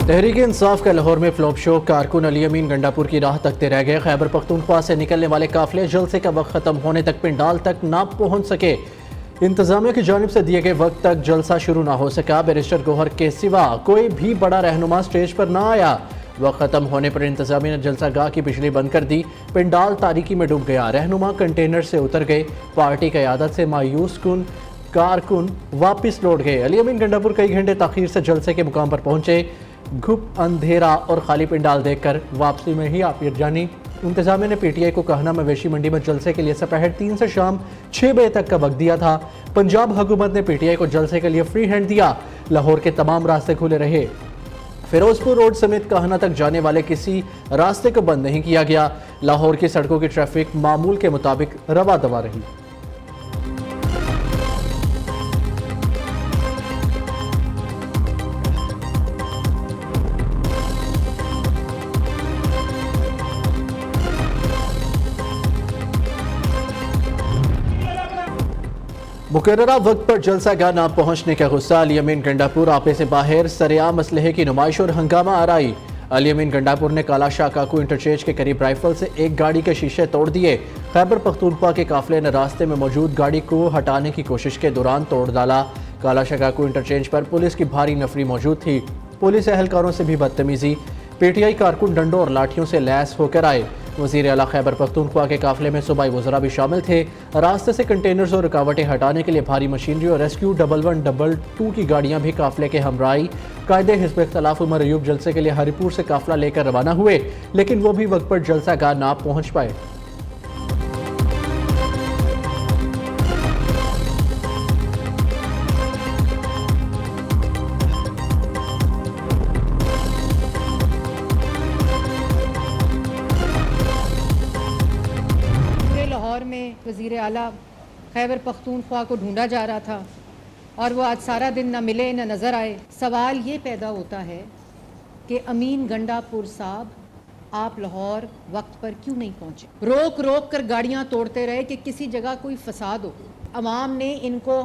तहरीक इंसाफ का लाहौर में flop show, कारकुन अली अमीन गंडापुर की राह तकते रह गए। खैबर पख्तूनख्वा से निकलने वाले काफिले जलसे का वक्त खत्म होने तक पिंडाल तक ना पहुंच सके। इंतजामिया की जानिब से दिए गए वक्त तक जलसा शुरू ना हो सका। बैरिस्टर गौहर के सिवा कोई भी बड़ा रहनुमा स्टेज पर ना आया। वक्त खत्म होने पर इंतजामिया ने जलसा गाह की बिजली बंद कर दी। पिंडाल तारीकी में डूब गया। रहनुमा कंटेनर से उतर गए। पार्टी क़यादत से मायूस कुन कारकुन वापस लौट गए। अली अमीन गंडापुर कई घंटे ताखीर से जलसे के मुकाम पर पहुंचे। घुप अंधेरा और खाली पिंडाल देखकर वापसी में ही आपिर जानी। इंतजामिया ने पीटीआई को कहना मवेशी मंडी में जलसे के लिए दोपहर 3 से शाम 6 बजे तक का वक्त दिया था। पंजाब हुकूमत ने पीटीआई को जलसे के लिए फ्री हैंड दिया। लाहौर के तमाम रास्ते खुले रहे। फिरोजपुर रोड समेत कहना तक जाने वाले किसी रास्ते को बंद नहीं किया गया। लाहौर की सड़कों की ट्रैफिक मामूल के मुताबिक रवा दवा रही। मुकर्ररा वक्त पर जलसा गाह ना पहुंचने का गुस्सा। अली अमीन गंडापुर आपे से बाहर सरेआम असलहे की नुमाइश और हंगामा आराई। अली अमीन गंडापुर ने काला शाह काकू इंटरचेंज के करीब राइफल से एक गाड़ी के शीशे तोड़ दिए। खैबर पख्तूनख्वा के काफिले ने रास्ते में मौजूद गाड़ी को हटाने की कोशिश के दौरान तोड़ डाला। काला शाह काकू इंटरचेंज पर पुलिस की भारी नफरी मौजूद थी। पुलिस एहलकारों से भी बदतमीजी। पीटीआई कारकुन डंडों और लाठियों से लैस होकर आए। वज़ीर आला खैबर पख्तूनख्वा के काफिले में सूबाई वज़रा भी शामिल थे। रास्ते से कंटेनर्स और रुकावटें हटाने के लिए भारी मशीनरी और रेस्क्यू 1112 की गाड़ियां भी काफिले के हमराई। कायदे हिज़्ब इख्तिलाफ उमर अयूब जलसे के लिए हरिपुर से काफिला लेकर रवाना हुए, लेकिन वो भी वक्त पर जलसा गाह ना पहुंच पाए। में वज़ीर आला खैबर पख्तूनख्वा को ढूंढा जा रहा था और वो आज सारा दिन न मिले न नज़र आए। सवाल ये पैदा होता है कि अमीन गंडापुर साहब आप लाहौर वक्त पर क्यों नहीं पहुँचे? रोक रोक कर गाड़ियाँ तोड़ते रहे कि किसी जगह कोई फसाद हो। अवाम ने इनको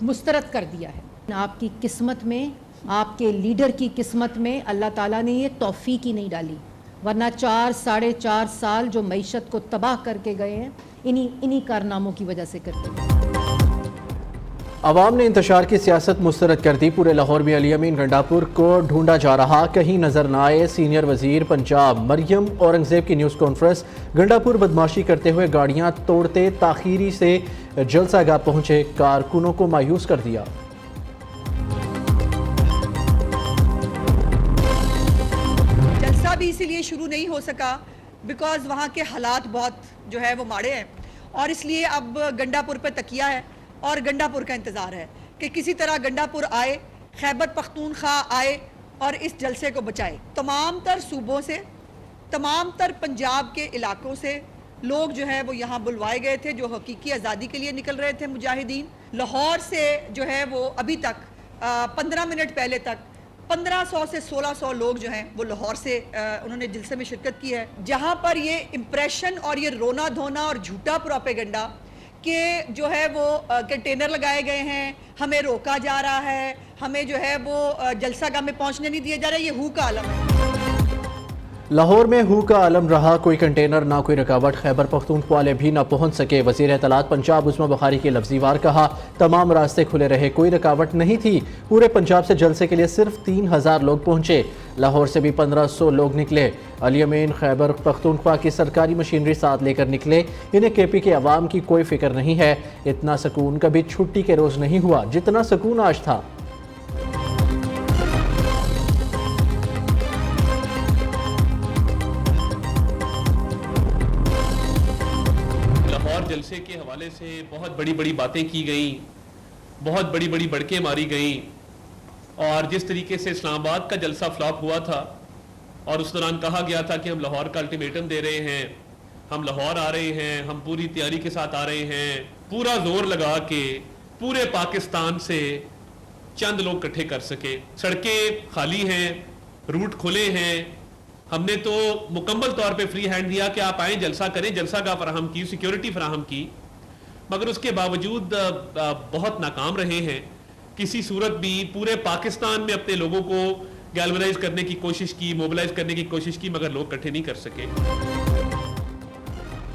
मुस्तरद कर दिया है। आपकी किस्मत में, आपके लीडर की किस्मत में अल्लाह ताला ने ये तौफीक ही नहीं डाली, वरना 4-4.5 साल जो मईशत को तबाह करके गए हैं इन्हीं कारनामों की वजह से करते हैं। अवाम ने इंतशार की सियासत मुस्तरद कर दी। पूरे लाहौर में अली अमीन गंडापुर को ढूंढा जा रहा, कहीं नजर न आए। सीनियर वजीर पंजाब मरियम औरंगजेब की न्यूज़ कॉन्फ्रेंस। गंडापुर बदमाशी करते हुए गाड़ियां तोड़ते ताखीरी से जलसा गाह पहुंचे, कारकुनों को मायूस कर दिया। जलसा भी इसीलिए शुरू नहीं हो सका बिकॉज वहाँ के हालात बहुत जो है वो माड़े हैं, और इसलिए अब गंडापुर पे तकिया है और गंडापुर का इंतज़ार है कि किसी तरह गंडापुर आए, खैबर पख्तूनख्वा आए और इस जलसे को बचाए। तमाम तर सूबों से, तमाम तर पंजाब के इलाकों से लोग जो है वो यहाँ बुलवाए गए थे, जो हकीकी आज़ादी के लिए निकल रहे थे मुजाहिदीन। लाहौर से जो है वो अभी तक 15 मिनट पहले तक 1500 से 1600 लोग जो हैं वो लाहौर से उन्होंने जलसे में शिरकत की है, जहाँ पर ये इम्प्रेशन और ये रोना धोना और झूठा प्रोपेगेंडा कि जो है वो कंटेनर लगाए गए हैं, हमें रोका जा रहा है, हमें जो है वो जलसा गाह में पहुँचने नहीं दिया जा रहा है, ये हू का आलम है। लाहौर में हू का आलम रहा। कोई कंटेनर ना कोई रुकावट। खैबर पख्तूनख्वा वाले भी ना पहुंच सके। वज़ीर इत्तलात पंजाब उस्मा बुखारी के लफ्ज़ी वार कहा, तमाम रास्ते खुले रहे, कोई रुकावट नहीं थी। पूरे पंजाब से जलसे के लिए सिर्फ 3000 लोग पहुंचे। लाहौर से भी 1500 लोग निकले। अली अमीन खैबर पख्तूनख्वा की सरकारी मशीनरी साथ लेकर निकले। इन्हें केपी के अवाम की कोई फिक्र नहीं है। इतना सुकून कभी छुट्टी के रोज़ नहीं हुआ जितना सुकून आज था। जलसे के हवाले से बहुत बड़ी बड़ी बातें की गई, बहुत बड़ी बड़ी बड़कें मारी गई, और जिस तरीके से इस्लामाबाद का जलसा फ्लॉप हुआ था और उस दौरान कहा गया था कि हम लाहौर का अल्टीमेटम दे रहे हैं, हम लाहौर आ रहे हैं, हम पूरी तैयारी के साथ आ रहे हैं, पूरा जोर लगा के पूरे पाकिस्तान से चंद लोग इकट्ठे कर सके। सड़कें खाली हैं, रूट खुले हैं, हमने तो मुकम्मल तौर पे फ्री हैंड दिया कि आप आएँ, जलसा करें, जलसा का फराहम की, सिक्योरिटी फराहम की, मगर उसके बावजूद बहुत नाकाम रहे हैं। किसी सूरत भी पूरे पाकिस्तान में अपने लोगों को गैल्वनाइज करने की कोशिश की, मोबिलाइज करने की कोशिश की, मगर लोग इकट्ठे नहीं कर सके।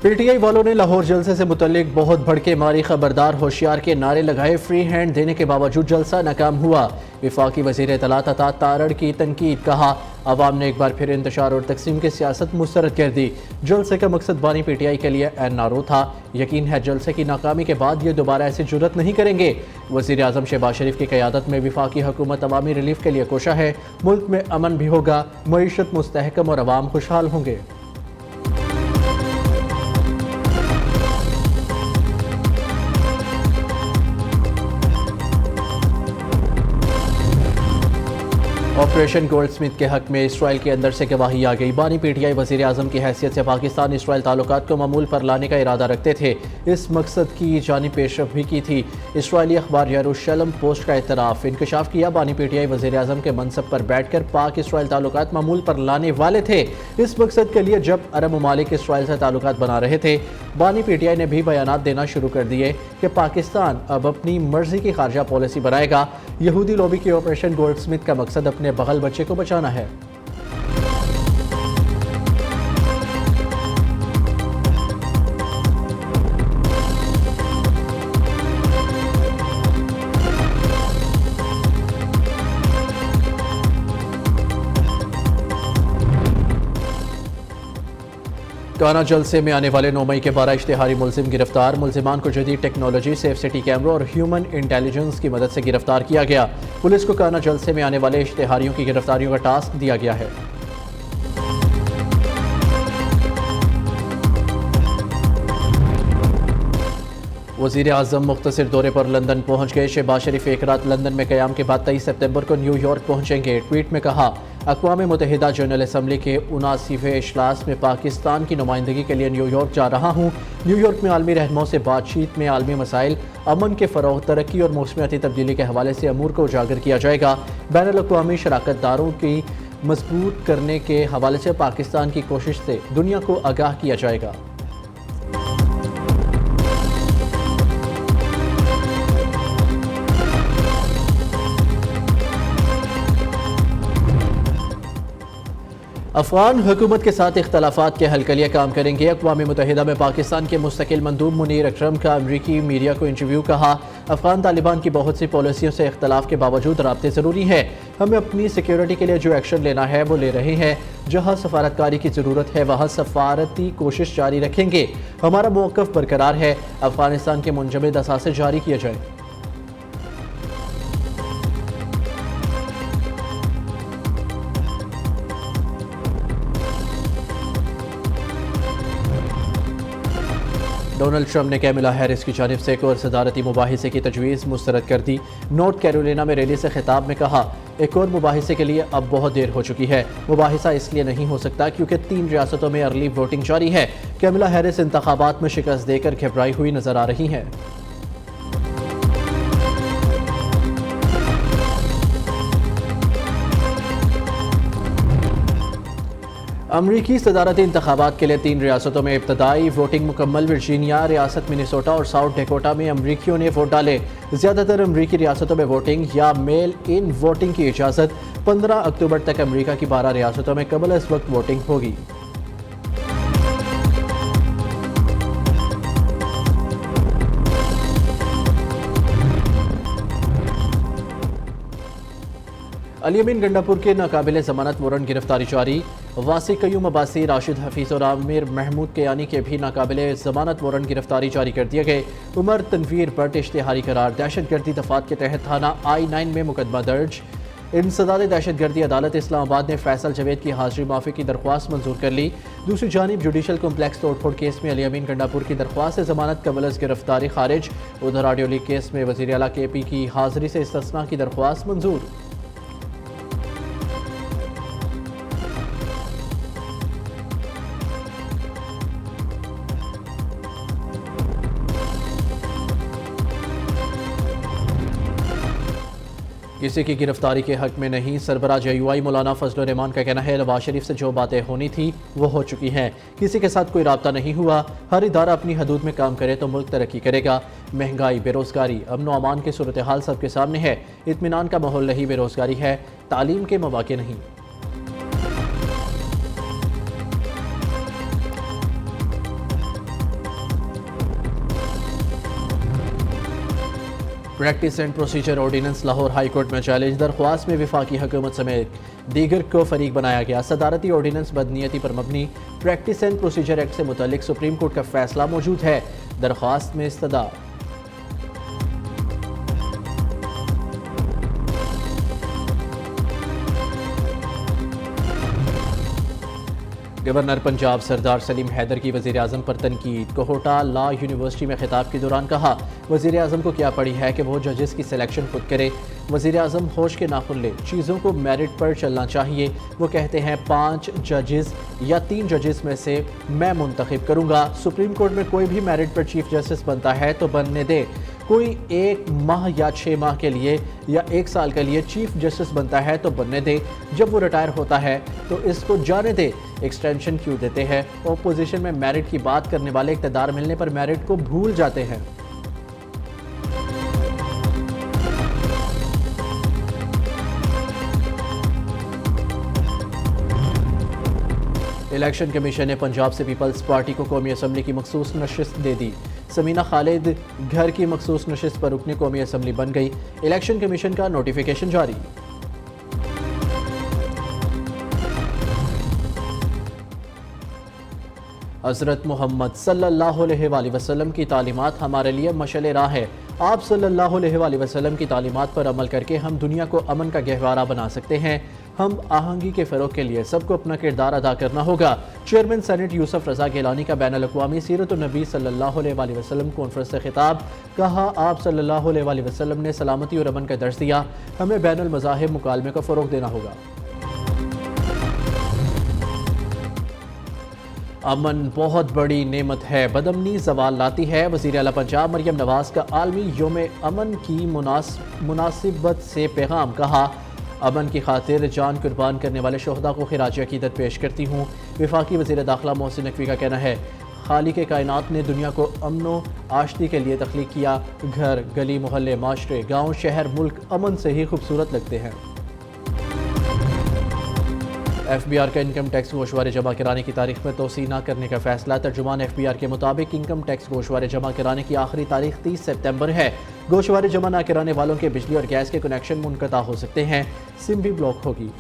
पीटीआई वालों ने लाहौर जलसे से मुतल्लिक बहुत भड़के मारी, खबरदार होशियार के नारे लगाए। फ्री हैंड देने के बावजूद जलसा नाकाम हुआ। विफाकी वज़ीर इत्तलात अता तारड़ की तनकीद, कहा अवाम ने एक बार फिर इंतशार और तकसीम की सियासत मुस्तरद कर दी। जलसे का मकसद बानी पीटीआई के लिए एनआरओ था। यकीन है जलसे की नाकामी के बाद ये दोबारा ऐसी जुर्रत नहीं करेंगे। वज़ीर आज़म शहबाज शरीफ की क़यादत में विफाकी हुकूमत अवामी रिलीफ के लिए कोशा है। मुल्क में अमन भी होगा, मईशत मुस्तहकम और अवाम खुशहाल होंगे। ऑपरेशन गोल्डस्मिथ के हक में इसराइल के अंदर से गवाही आ गई। बानी पीटीआई वज़ीर आज़म की हैसियत से पाकिस्तान इसराइल ताल्लुकात को मामूल पर लाने का इरादा रखते थे। इस मकसद की जानी पेशरफ भी की थी। इसराइली अखबार यरूशलम पोस्ट का इतराफ़ इंकशाफ किया। बानी पीटीआई वज़ीर आज़म के मनसब पर बैठ कर पाक इसराइल ताल्लुकात मामूल पर लाने वाले थे। इस मकसद के लिए जब अरब ममालिक इसराइल से ताल्लुकात बना रहे थे, बानी पीटीआई ने भी बयानात देना शुरू कर दिए कि पाकिस्तान अब अपनी मर्जी की खारजा पॉलिसी बनाएगा। यहूदी लॉबी के ऑपरेशन गोल्डस्मिथ का मकसद अपने बगल बच्चे को बचाना है। काना जलसे में आने वाले 9 मई के 12 इश्तिहारी मुलजिम गिरफ्तार। मुलजिमान को जदीद टेक्नोलॉजी, सेफ सिटी कैमरा और ह्यूमन इंटेलिजेंस की मदद से गिरफ्तार किया गया। पुलिस को काना जलसे में आने वाले इश्तिहारियों की गिरफ्तारियों का टास्क दिया गया है। वज़ीर आज़म मुख्तसर दौरे पर लंदन पहुँच गए। शहबाज शरीफ एक रात लंदन में क़याम के बाद 23 सितंबर को न्यूयॉर्क पहुँचेंगे। ट्वीट में कहा, अक़वाम मुत्तहिदा जनरल असम्बली के 79वें इजलास में पाकिस्तान की नुमाइंदगी के लिए न्यूयॉर्क जा रहा हूँ। न्यूयॉर्क में आलमी रहनुमाओं से बातचीत में आलमी मसाइल, अमन के फ़रोग़, तरक्की और मौसमियाती तब्दीली के हवाले से अमूर को उजागर किया जाएगा। बैनुल-अक़वामी शराकत दारों की मजबूत करने के हवाले से पाकिस्तान की कोशिश से दुनिया को आगाह किया जाएगा। अफ़गान हुकूमत के साथ इख्तलाफात के हल के लिए काम करेंगे। अक़वाम मुत्तहिदा में पाकिस्तान के मुस्तकिल मंदूब मुनीर अकरम का अमरीकी मीडिया को इंटरव्यू, कहा अफ़गान तालिबान की बहुत सी पॉलिसियों से इख्तलाफ के बावजूद राब्ते ज़रूरी है। हमें अपनी सिक्योरिटी के लिए जो एक्शन लेना है वो ले रहे हैं। जहाँ सफारतकारी की ज़रूरत है वहाँ सफारती कोशिश जारी रखेंगे। हमारा मौक़िफ़ बरकरार है। अफ़गानिस्तान के मुंजमद असासे जारी किए जाएँ। डोनाल्ड ट्रंप ने कैमिला हैरिस की जानिब से एक और सदारती मुबाहिसे की तजवीज़ मुस्तरद कर दी। नॉर्थ कैरोलिना में रैली से खिताब में कहा, एक और मुबाहिसे के लिए अब बहुत देर हो चुकी है। मुबाहिसा इसलिए नहीं हो सकता क्योंकि 3 रियासतों में अर्ली वोटिंग जारी है। कैमिला हैरिस इंतखाबात में शिकस्त देकर घबराई हुई नजर आ रही हैं। अमरीकी सदारती इंतखाबात के लिए 3 रियासतों में इब्तदाई वोटिंग मुकम्मल। वर्जीनिया, रियासत मिनेसोटा और साउथ डेकोटा में अमरीकियों ने वोट डाले। ज़्यादातर अमरीकी रियासतों में वोटिंग या मेल इन वोटिंग की इजाज़त। 15 अक्टूबर तक अमरीका की 12 रियासतों में कबल इस वक्त वोटिंग होगी। अली अमीन गंडापुर के नाकाबिले ज़मानत वारंट गिरफ्तारी जारी। वासी कयूम अब्बासी, राशिद हफीज़ और आमिर महमूद केयानी के भी नाकाबिले ज़मानत वारंट गिरफ्तारी जारी कर दिए गए। उमर तनवीर बट इश्तिहारी करार, दहशतगर्दी दफात के तहत थाना I-9 में मुकदमा दर्ज। इंसदाद दहशतगर्दी अदालत इस्लामाबाद ने फैसल जवेद की हाजिरी माफ़ी की दरख्वास्त मंजूर कर ली। दूसरी जानिब जुडिशल कम्प्लेक्स तोड़फोड़ केस में अली अमीन गंडापुर की दरख्वास्त से ज़मानत कबल अज़ गिरफ्तारी खारिज। उधर ऑडियो लीक केस में वज़ीर आला KP की हाजिरी से इस्तिस्ना की दरख्वास्त मंजूर। किसी की गिरफ्तारी के हक में नहीं। सरबराह JUI मौलाना फजलुर रहमान का कहना है नवाज शरीफ से जो बातें होनी थी वो हो चुकी हैं। किसी के साथ कोई राब्ता नहीं हुआ। हर इदारा अपनी हदूद में काम करे तो मुल्क तरक्की करेगा। महंगाई, बेरोजगारी, अमन व अमान की सूरत हाल सबके सामने है। इत्मीनान का माहौल नहीं, बेरोजगारी है। तालीम के मौके नहीं। Practice and procedure ordinance Lahore high court में चैलेंज। दरख्वास्त में वफाकी हुकूमत समेत दीगर को फरीक बनाया गया। सदारती ऑर्डिनेंस बदनीयती पर मबनी। प्रैक्टिस एंड प्रोसीजर एक्ट से मुतल्लिक सुप्रीम कोर्ट का फैसला मौजूद है। दरख्वास्त में इस्तदा। गवर्नर पंजाब सरदार सलीम हैदर की वज़ीर आज़म पर तनकीद। कोहोटा लॉ यूनिवर्सिटी में खिताब के दौरान कहा वज़ीर आज़म को क्या पड़ी है कि वो जजेस की सिलेक्शन खुद करे। वज़ीर आज़म होश के नाखुन ले, चीज़ों को मेरिट पर चलना चाहिए। वो कहते हैं 5 जजेस या 3 जजेस में से मैं मुंतखब करूँगा। सुप्रीम कोर्ट में कोई भी मेरिट पर चीफ जस्टिस बनता है तो बनने दे। कोई 1 माह या 6 माह के लिए या 1 साल के लिए चीफ जस्टिस बनता है तो बनने दे। जब वो रिटायर होता है तो इसको जाने दे। एक्सटेंशन क्यों देते हैं? ओपोजिशन में मेरिट की बात करने वाले इक़्तिदार मिलने पर मेरिट को भूल जाते हैं। इलेक्शन कमीशन ने पंजाब से पीपल्स पार्टी को कौमी असम्बली की मखसूस नशिस्त दे दी। समीना खालिद घर की मखसूस नशिस्त पर रुकने कौमी असम्बली बन गई। इलेक्शन कमीशन का नोटिफिकेशन जारी। हज़रत मोहम्मद सल्लल्लाहु अलैहि वसल्लम की तालीमात हमारे लिए मशअल राह है। आप सल्लल्लाहु अलैहि वसल्लम की तालीमात पर अमल करके हम दुनिया को अमन का गहवारा बना सकते हैं। हम आहंगी के फ़रोग के लिए सबको अपना किरदार अदा करना होगा। चेयरमैन सेनेट यूसुफ रज़ा गिलानी का बैनुल अक़वामी सीरतुन नबी सल्लल्लाहु अलैहि वसल्लम कॉन्फ्रेंस से खिताब। कहा आप सल्लल्लाहु अलैहि वसल्लम ने सलामती और अमन का दर्स दिया। हमें बैनुल मज़ाहिब मुकालमे को फ़रोग देना होगा। अमन बहुत बड़ी नेमत है, बदअमनी ज़वाल लाती है। वज़ीर आला पंजाब मरियम नवाज़ का आलमी योम अमन की मुनासिबत से पैगाम। कहा अमन की खातिर जान कुर्बान करने वाले शोहदा को खिराज अक़ीदत पेश करती हूँ। वफाकी वज़ीर दाखिला मोहसिन नकवी का कहना है खालिक़े कायनात ने दुनिया को अमनो आश्ती के लिए तख्लीक किया। घर, गली, मोहल्ले, माशरे, गाँव, शहर, मुल्क अमन से ही खूबसूरत लगते हैं। FBR का इनकम टैक्स गोशवारे जमा कराने की तारीख में तोसी न करने का फैसला। तर्जुमान FBR के मुताबिक इनकम टैक्स गोशवारे जमा कराने की आखिरी तारीख 30 सितंबर है। गोशवारे जमा न कराने वालों के बिजली और गैस के कनेक्शन मुनक़ता हो सकते हैं। सिम भी ब्लॉक होगी।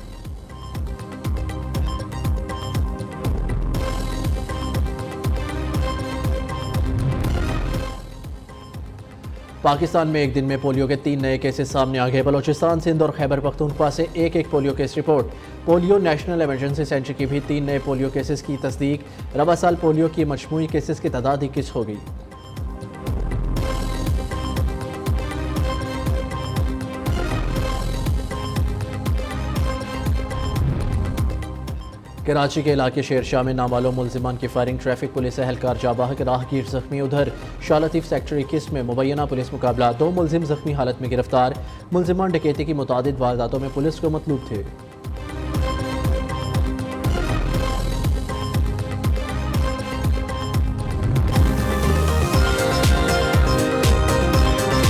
पाकिस्तान में एक दिन में पोलियो के 3 नए केसेस सामने आ गए। बलोचिस्तान, सिंध और खैबर पख्तूनख्वा से एक polio case report. Polio national emergency centre की भी 3 नए पोलियो केसेस की तस्दीक। रबा साल पोलियो की मजमूई केसेस की तादाद 21 हो गई। कराची के इलाके शेरशाह में नामालूम मुलजिमान की फायरिंग। ट्रैफिक पुलिस एहलकार जाबाहक, राहगीर जख्मी। उधर शालतीफ सेक्टर 21 में मुबैना पुलिस मुकाबला। 2 मुलजिम जख्मी हालत में गिरफ्तार। मुलजिमान डकैती की मुतादिद वारदातों में पुलिस को मतलूब थे।